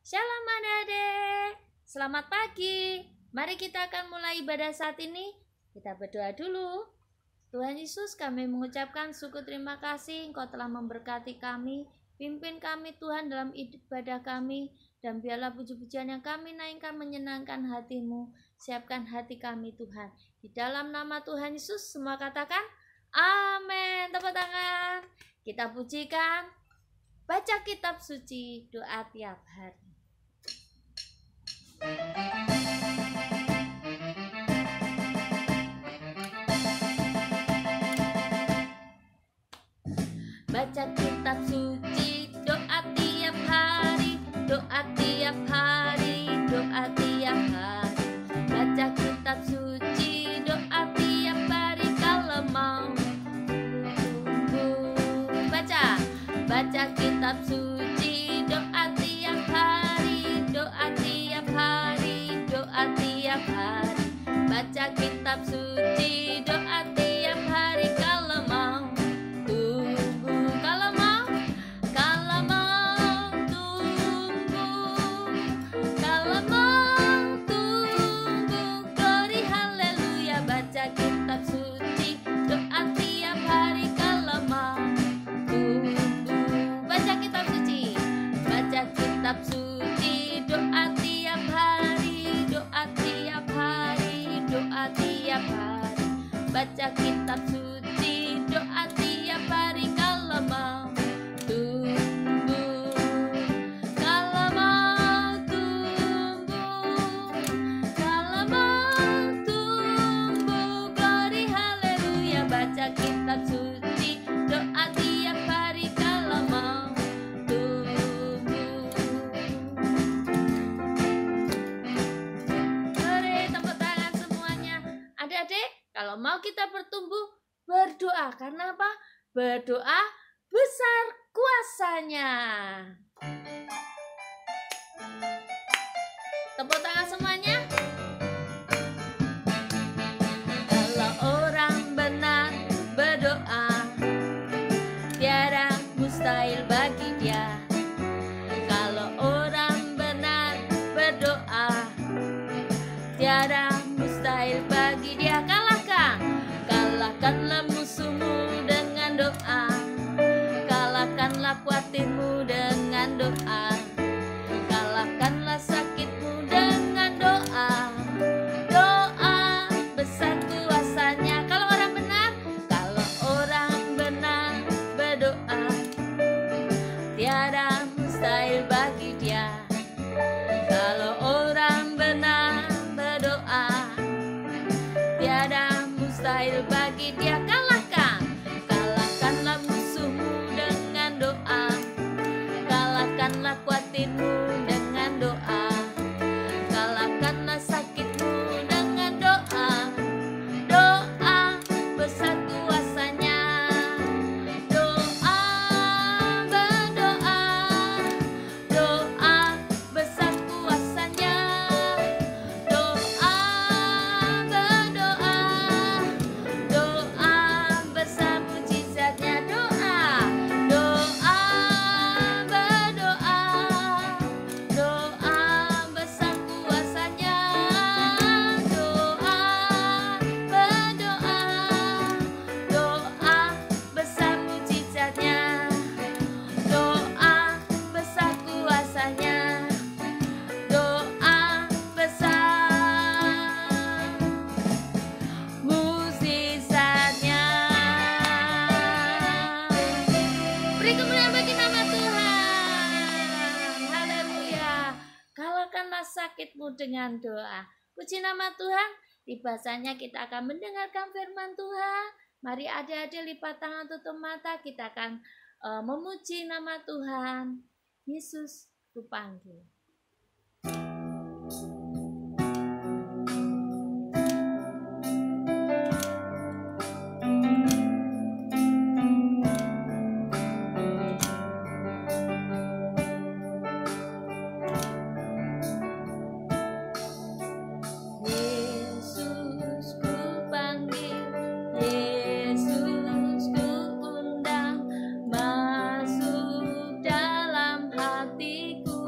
Shalom adik-adik, selamat pagi. Mari kita akan mulai ibadah saat ini. Kita berdoa dulu. Tuhan Yesus, kami mengucapkan syukur terima kasih Engkau telah memberkati kami. Pimpin kami Tuhan dalam ibadah kami. Dan biarlah puji-pujian yang kami naikkan menyenangkan hati-Mu. Siapkan hati kami Tuhan. Di dalam nama Tuhan Yesus semua katakan amin. Tepuk tangan. Kita pujikan. Baca kitab suci, doa tiap hari. Baca kitab suci, doa tiap hari, doa tiap hari, doa tiap hari. Baca kitab suci, doa tiap hari kalau mau tunggu. Baca kitab suci, doa tiap hari, doa tiap hari, doa tiap hari. Baca kitab suci, doa tiap hari kalau mau tunggu. Kalau mau tunggu. Kalau mau tunggu, glory haleluya. Baca kitab suci, doa tiap hari kalau mau tunggu. Baca kitab suci, doa tiap hari, doa tiap hari, doa tiap hari. Baca kitab suci, doa tiap hari kalau mau tunggu. Kalau mau tunggu, kalau mau tunggu, glory haleluya. Baca kitab suci, doa tiap hari kalau mau tunggu. Mari tepuk tangan semuanya. Adik-adik, kalau mau kita bertumbuh, berdoa. Karena apa? Berdoa besar kuasanya. Tepuk tangan semuanya. Kalau orang benar berdoa, tiada mustahil bagi dia. Kalau orang benar berdoa, tiada mustahil bagi dia. Kalahkanlah musuhmu dengan doa. Kalahkanlah khawatirmu dengan doa. Kalahkanlah sakitmu dengan doa. Doa besar kuasanya. Kalau orang benar berdoa, tiada mustahil bagi dia. Kalau orang benar berdoa, tiada mustahil bagi dia. Kalahkanlah musuhmu dengan doa. Kalahkanlah khawatirmu dengan doa. Kalahkanlah sakitmu dengan doa. Doa besar kuasanya. Doa berdoa. Doa besar kuasanya. Doa berdoa. Doa besar mujizatnya. Doa berdoa. Doa besar kuasanya. Doa berdoa. Doa besar mujizatnya. Doa besar kuasanya. Doa besar mujizatnya. Beri kemuliaan bagi nama Tuhan. Haleluya. Kalahkanlah sakitmu dengan doa. Puji nama Tuhan. Di bahasanya kita akan mendengarkan firman Tuhan. Mari adik-adik lipat tangan, tutup mata. Kita akan memuji nama Tuhan. Yesus, ku panggil. Yesus, ku panggil. Yesus, ku undang. Masuk dalam hatiku.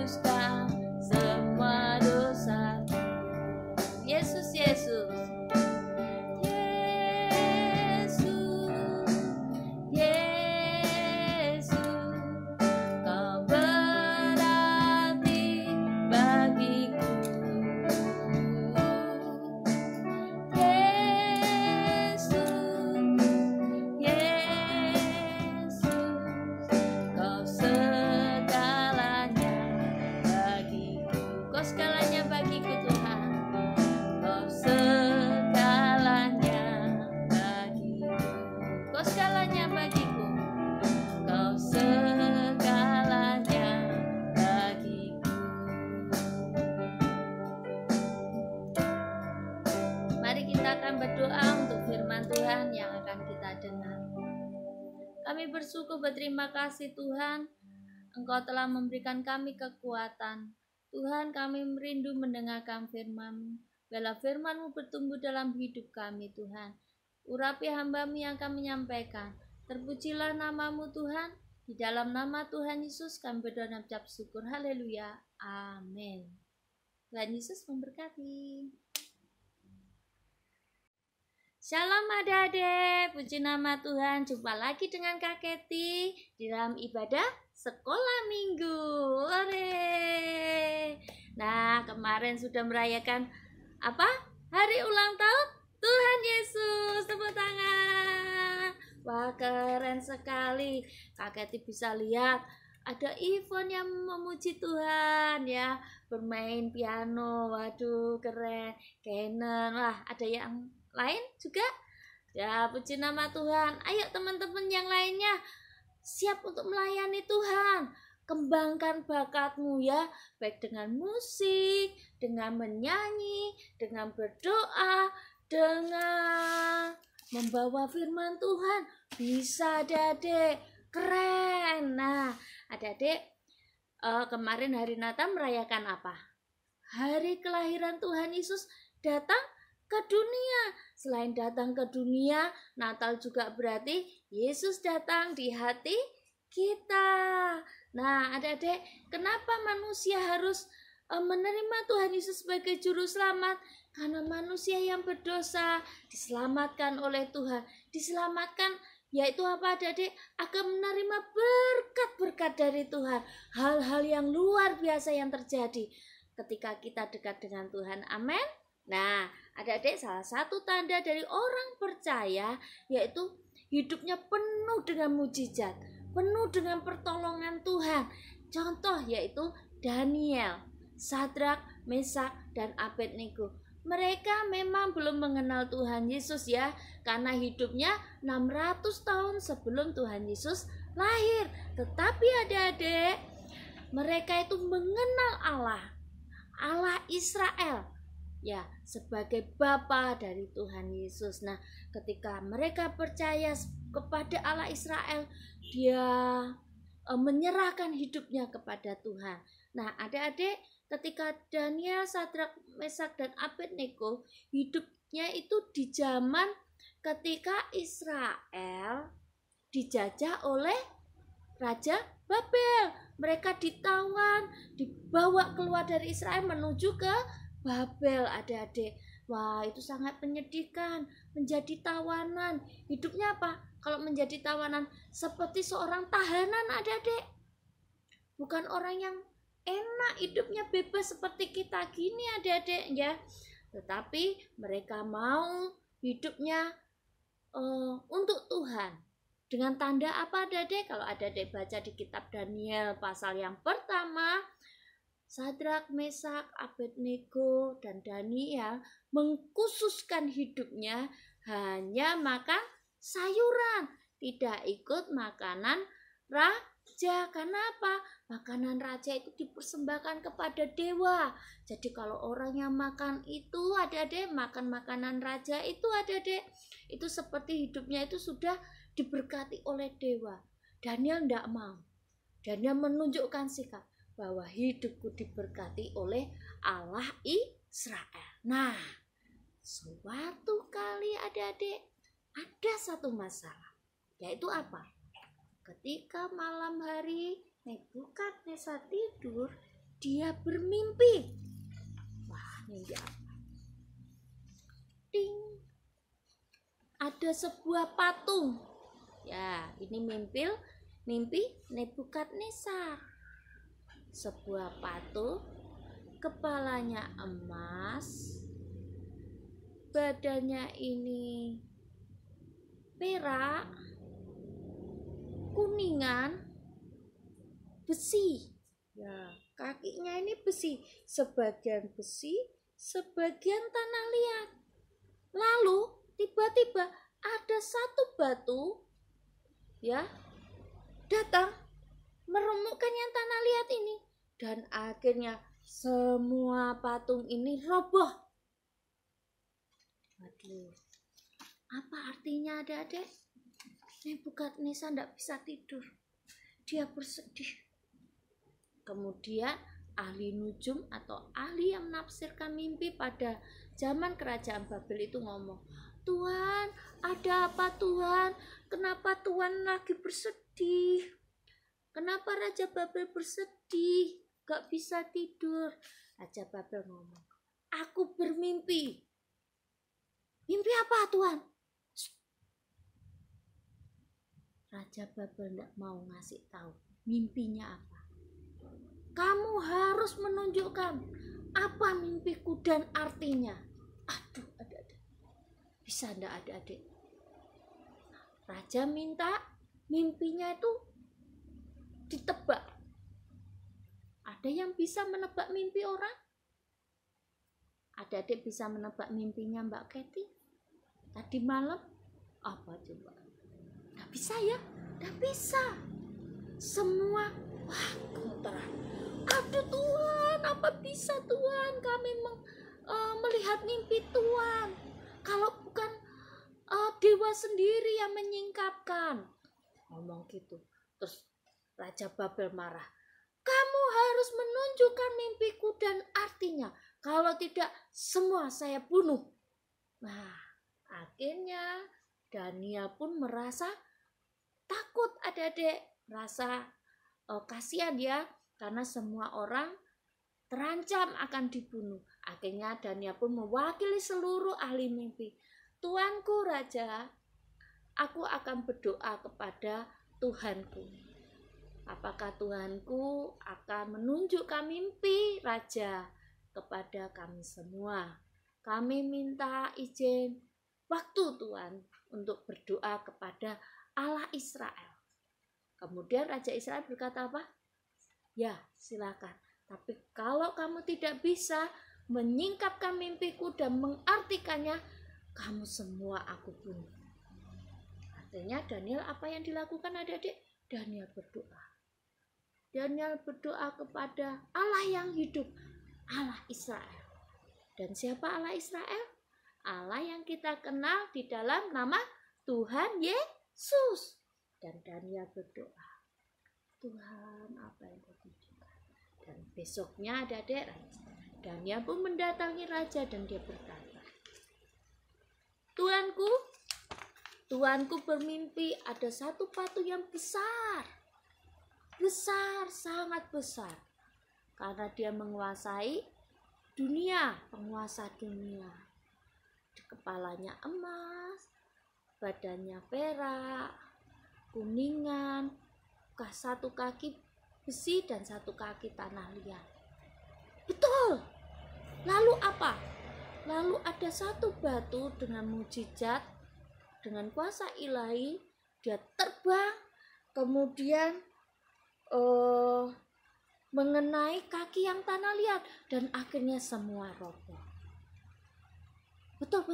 menebuskan semua dosa. Yesus, Yesus, berdoa untuk firman Tuhan yang akan kita dengar. Kami bersyukur berterima kasih Tuhan, Engkau telah memberikan kami kekuatan. Tuhan, kami merindu mendengarkan firman-Mu. Biarlah firman-Mu bertumbuh dalam hidup kami Tuhan. Urapi hamba-Mu yang akan menyampaikan. Terpujilah nama-Mu Tuhan. Di dalam nama Tuhan Yesus kami berdoa dan ucap syukur. Haleluya. Amin. Tuhan Yesus memberkati. Shalom adik-adik, puji nama Tuhan. Jumpa lagi dengan Kak Kety di dalam ibadah sekolah minggu. Ore. Nah, kemarin sudah merayakan apa? Hari ulang tahun Tuhan Yesus. Tepuk tangan. Wah, keren sekali. Kak Kety bisa lihat ada Ivon yang memuji Tuhan ya, bermain piano. Waduh, keren. Canon. Wah, ada yang lain juga ya, puji nama Tuhan. Ayo teman-teman yang lainnya siap untuk melayani Tuhan. Kembangkan bakatmu ya, baik dengan musik, dengan menyanyi, dengan berdoa, dengan membawa firman Tuhan. Bisa adik-adik, keren. Nah adik-adik, kemarin hari Natal merayakan apa? Hari kelahiran Tuhan Yesus datang ke dunia. Selain datang ke dunia, Natal juga berarti Yesus datang di hati kita. Nah, adik-adik, kenapa manusia harus menerima Tuhan Yesus sebagai juru selamat? Karena manusia yang berdosa diselamatkan oleh Tuhan. Diselamatkan yaitu apa adik-adik? Akan menerima berkat-berkat dari Tuhan. Hal-hal yang luar biasa yang terjadi ketika kita dekat dengan Tuhan. Amin. Nah, adik-adik, salah satu tanda dari orang percaya yaitu hidupnya penuh dengan mujizat, penuh dengan pertolongan Tuhan. Contoh yaitu Daniel, Sadrak, Mesak, dan Abednego. Mereka memang belum mengenal Tuhan Yesus ya, karena hidupnya 600 tahun sebelum Tuhan Yesus lahir. Tetapi adik-adik, mereka itu mengenal Allah, Allah Israel ya, sebagai Bapa dari Tuhan Yesus. Nah, ketika mereka percaya kepada Allah Israel, dia menyerahkan hidupnya kepada Tuhan. Nah, adik-adik, ketika Daniel, Sadrak, Mesak, dan Abednego hidupnya itu di zaman ketika Israel dijajah oleh Raja Babel. Mereka ditawan, dibawa keluar dari Israel menuju ke Babel, adik-adik. Wah, itu sangat menyedihkan. Menjadi tawanan. Hidupnya apa? Kalau menjadi tawanan seperti seorang tahanan, adik-adik. Bukan orang yang enak hidupnya, bebas seperti kita gini, adik-adik ya. Tetapi mereka mau hidupnya untuk Tuhan. Dengan tanda apa, adik-adik? Kalau adik-adik baca di kitab Daniel pasal yang pertama, Sadrak, Mesak, Abednego, dan Daniel mengkhususkan hidupnya hanya makan sayuran, tidak ikut makanan raja. Kenapa? Makanan raja itu dipersembahkan kepada dewa. Jadi kalau orang yang makan itu, adik-adik, makan makanan raja itu, adik-adik, itu seperti hidupnya itu sudah diberkati oleh dewa. Daniel tidak mau. Daniel menunjukkan sikap bahwa hidupku diberkati oleh Allah Israel. Nah, suatu kali adik-adik ada satu masalah, yaitu apa? Ketika malam hari Nebukadnezar tidur, dia bermimpi. Wah, mimpi apa? Ding. Ada sebuah patung. Ya, ini mimpi Nebukadnezar. Sebuah patung, kepalanya emas, badannya ini perak, kuningan, besi. Ya, kakinya ini besi, sebagian sebagian tanah liat. Lalu tiba-tiba ada satu batu, ya, datang meremukkan yang tanah liat ini, dan akhirnya semua patung ini roboh. Waduh, apa artinya adik-adik? Nebukadnezar tidak bisa tidur, dia bersedih. Kemudian ahli nujum atau ahli yang menafsirkan mimpi pada zaman kerajaan Babel itu ngomong, Tuhan, ada apa Tuhan? Kenapa Tuhan lagi bersedih? Kenapa Raja Babel bersedih? Gak bisa tidur. Raja Babel ngomong, aku bermimpi. Mimpi apa Tuhan? Raja Babel tidak mau ngasih tahu mimpinya apa. Kamu harus menunjukkan apa mimpiku dan artinya. Aduh, adik-adik. Bisa enggak adik-adik? Raja minta mimpinya itu ditebak. Ada yang bisa menebak mimpi orang? Adik-adik bisa menebak mimpinya Mbak Kety tadi malam? Apa coba? Nggak bisa ya? Nggak bisa. Semua, wah, gemetaran. Aduh Tuhan, apa bisa Tuhan kami melihat mimpi Tuhan? Kalau bukan dewa sendiri yang menyingkapkan. Ngomong gitu. Terus Raja Babel marah. Kamu harus menunjukkan mimpiku dan artinya. Kalau tidak, semua saya bunuh. Nah, akhirnya Daniel pun merasa takut adik-adik. Rasa kasihan ya, karena semua orang terancam akan dibunuh. Akhirnya Daniel pun mewakili seluruh ahli mimpi. Tuanku Raja, aku akan berdoa kepada Tuhanku. Apakah Tuhanku akan menunjukkan mimpi Raja kepada kami semua? Kami minta izin waktu Tuhan untuk berdoa kepada Allah Israel. Kemudian Raja Israel berkata apa? Ya, silakan. Tapi kalau kamu tidak bisa menyingkapkan mimpiku dan mengartikannya, kamu semua aku bunuh. Artinya Daniel apa yang dilakukan adik-adik? Daniel berdoa. Daniel berdoa kepada Allah yang hidup, Allah Israel. Dan siapa Allah Israel? Allah yang kita kenal di dalam nama Tuhan Yesus. Dan Daniel berdoa, Tuhan apa yang kau tunjukkan? Dan besoknya adik-adik, Daniel pun mendatangi raja dan dia berkata, Tuanku bermimpi ada satu patung yang besar, sangat besar. Karena dia menguasai dunia, penguasa dunia. Kepalanya emas, badannya perak, kuningan, satu kaki besi dan satu kaki tanah liat. Betul. Lalu apa? Lalu ada satu batu dengan mujizat, dengan kuasa ilahi, dia terbang, kemudian mengenai kaki yang tanah liat, dan akhirnya semua roboh. Betul.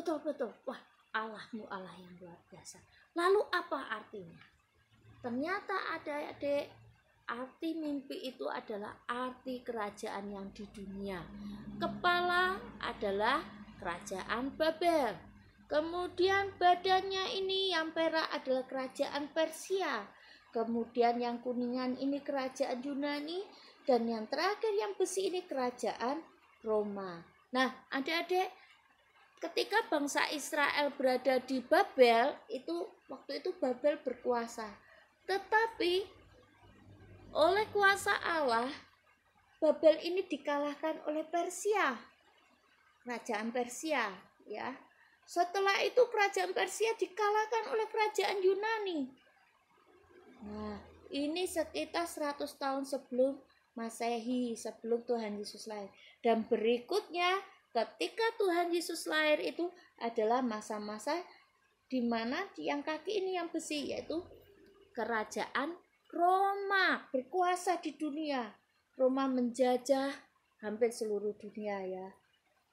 Wah, Allahmu Allah yang luar biasa. Lalu apa artinya? Ternyata adik-adik, arti mimpi itu adalah arti kerajaan yang di dunia. Kepala adalah kerajaan Babel. Kemudian badannya ini yang perak adalah kerajaan Persia. Kemudian yang kuningan ini kerajaan Yunani. Dan yang terakhir yang besi ini kerajaan Roma. Nah, adik-adik, ketika bangsa Israel berada di Babel, waktu itu Babel berkuasa. Tetapi oleh kuasa Allah, Babel ini dikalahkan oleh Persia, kerajaan Persia, ya. Setelah itu kerajaan Persia dikalahkan oleh kerajaan Yunani. Nah, ini sekitar 100 tahun sebelum Masehi, sebelum Tuhan Yesus lahir. Dan berikutnya ketika Tuhan Yesus lahir itu adalah masa-masa di mana yang kaki ini yang besi, yaitu kerajaan Roma berkuasa di dunia. Roma menjajah hampir seluruh dunia, ya.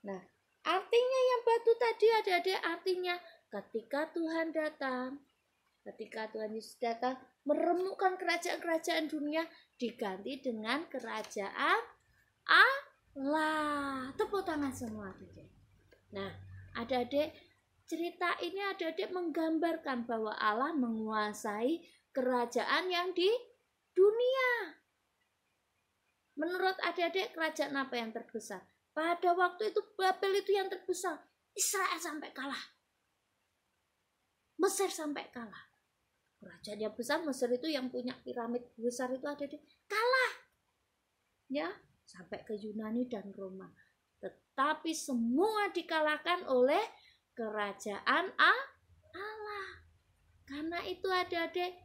Nah, artinya yang batu tadi adik-adik, artinya ketika Tuhan datang, ketika Tuhan Yesus datang, meremukkan kerajaan-kerajaan dunia diganti dengan kerajaan Allah. Tepuk tangan semua adik-adik. Nah, adik-adik, cerita ini adik-adik menggambarkan bahwa Allah menguasai kerajaan yang di dunia. Menurut adik-adik, kerajaan apa yang terbesar? Pada waktu itu Babel itu yang terbesar. Israel sampai kalah. Mesir sampai kalah. Kerajaan yang besar Mesir itu yang punya piramid besar itu adik-adik kalah. Ya, sampai ke Yunani dan Roma. Tetapi semua dikalahkan oleh kerajaan Allah. Karena itu adik-adik,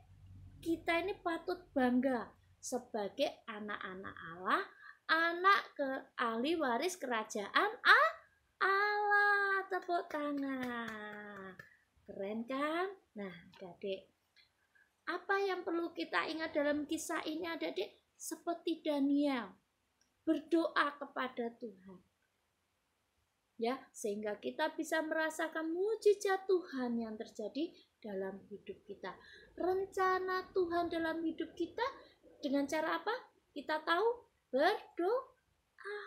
kita ini patut bangga sebagai anak-anak Allah, anak ke ahli waris kerajaan Allah. Tepuk tangan. Keren kan? Nah, adik-adik, apa yang perlu kita ingat dalam kisah ini adik-adik? Seperti Daniel berdoa kepada Tuhan, ya, sehingga kita bisa merasakan mujizat Tuhan yang terjadi dalam hidup kita. Rencana Tuhan dalam hidup kita dengan cara apa? Kita tahu, berdoa,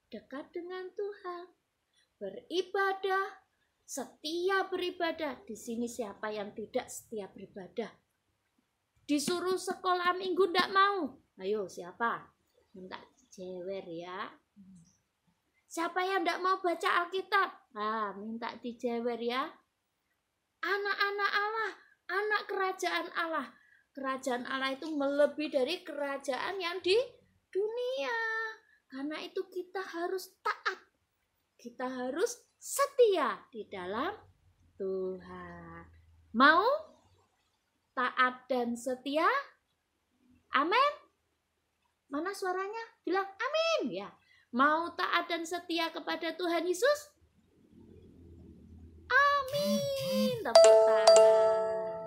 dekat dengan Tuhan, beribadah, setia beribadah. Di sini siapa yang tidak setia beribadah? Disuruh sekolah minggu tidak mau. Ayo siapa? Minta dijewer ya. Siapa yang tidak mau baca Alkitab? Minta dijewer ya. Anak-anak Allah, anak kerajaan Allah. Kerajaan Allah itu melebihi dari kerajaan yang di dunia. Karena itu kita harus taat. Kita harus setia di dalam Tuhan. Mau taat dan setia? Amin. Mana suaranya? Bilang amin ya. Mau taat dan setia kepada Tuhan Yesus? Amin. Tepuk tangan.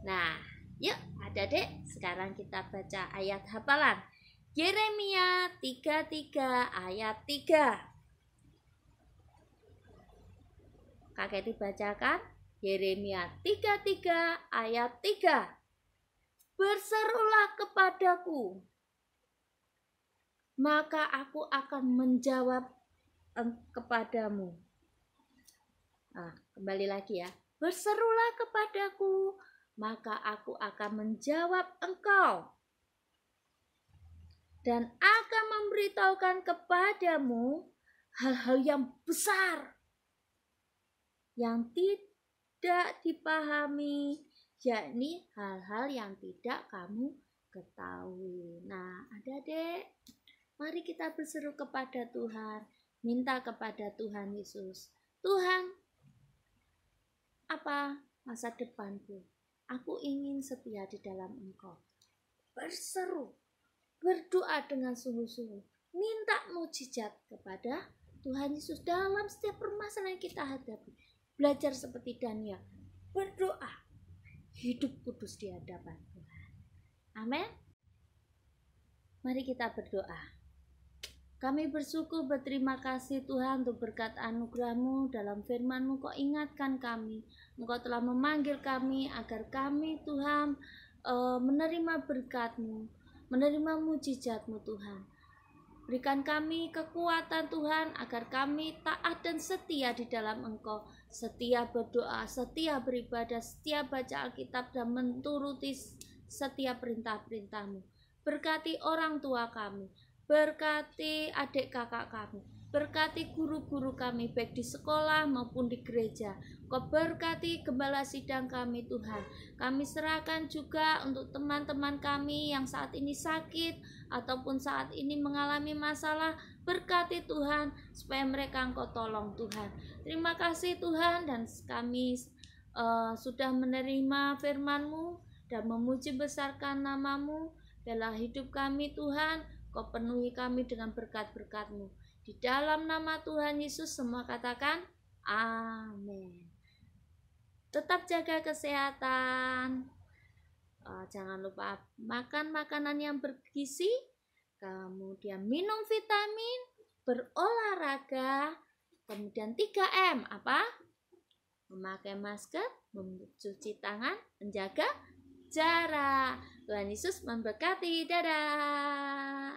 Nah, yuk adik-adik, sekarang kita baca ayat hafalan. Yeremia 33 ayat 3. Kakek dibacakan. Yeremia 33 ayat 3. Berserulah kepadaku, maka aku akan menjawab kepadamu. Kembali lagi ya. Berserulah kepadaku, maka aku akan menjawab engkau. Dan akan memberitahukan kepadamu hal-hal yang besar yang tidak dipahami, yakni hal-hal yang tidak kamu ketahui. Nah, adik-adik, mari kita berseru kepada Tuhan, minta kepada Tuhan Yesus. Tuhan, apa masa depanku? Aku ingin setia di dalam Engkau. Berseru, berdoa dengan sungguh-sungguh, minta mujizat kepada Tuhan Yesus dalam setiap permasalahan yang kita hadapi. Belajar seperti Daniel, berdoa, hidup kudus di hadapan Tuhan. Amin. Mari kita berdoa. Kami bersyukur, berterima kasih Tuhan untuk berkat anugerah-Mu dalam firman-Mu. Kau ingatkan kami, Engkau telah memanggil kami agar kami Tuhan menerima berkat-Mu, menerima mujizat-Mu Tuhan. Berikan kami kekuatan Tuhan agar kami taat dan setia di dalam Engkau. Setia berdoa, setia beribadah, setia baca Alkitab dan menuruti setiap perintah-perintah-Mu. Berkati orang tua kami, Berkati adik kakak kami, berkati guru-guru kami baik di sekolah maupun di gereja. Kau berkati gembala sidang kami Tuhan. Kami serahkan juga untuk teman-teman kami yang saat ini sakit ataupun saat ini mengalami masalah. Berkati Tuhan supaya mereka Engkau tolong Tuhan. Terima kasih Tuhan, dan kami sudah menerima firman-Mu dan memuji besarkan nama-Mu dalam hidup kami Tuhan. Kau penuhi kami dengan berkat-berkat-Mu. Di dalam nama Tuhan Yesus semua katakan amin. Tetap jaga kesehatan. Jangan lupa makan makanan yang bergizi. Kemudian minum vitamin, berolahraga. Kemudian 3M apa? Memakai masker, mencuci tangan, menjaga jarak. Tuhan Yesus memberkati. Dadah.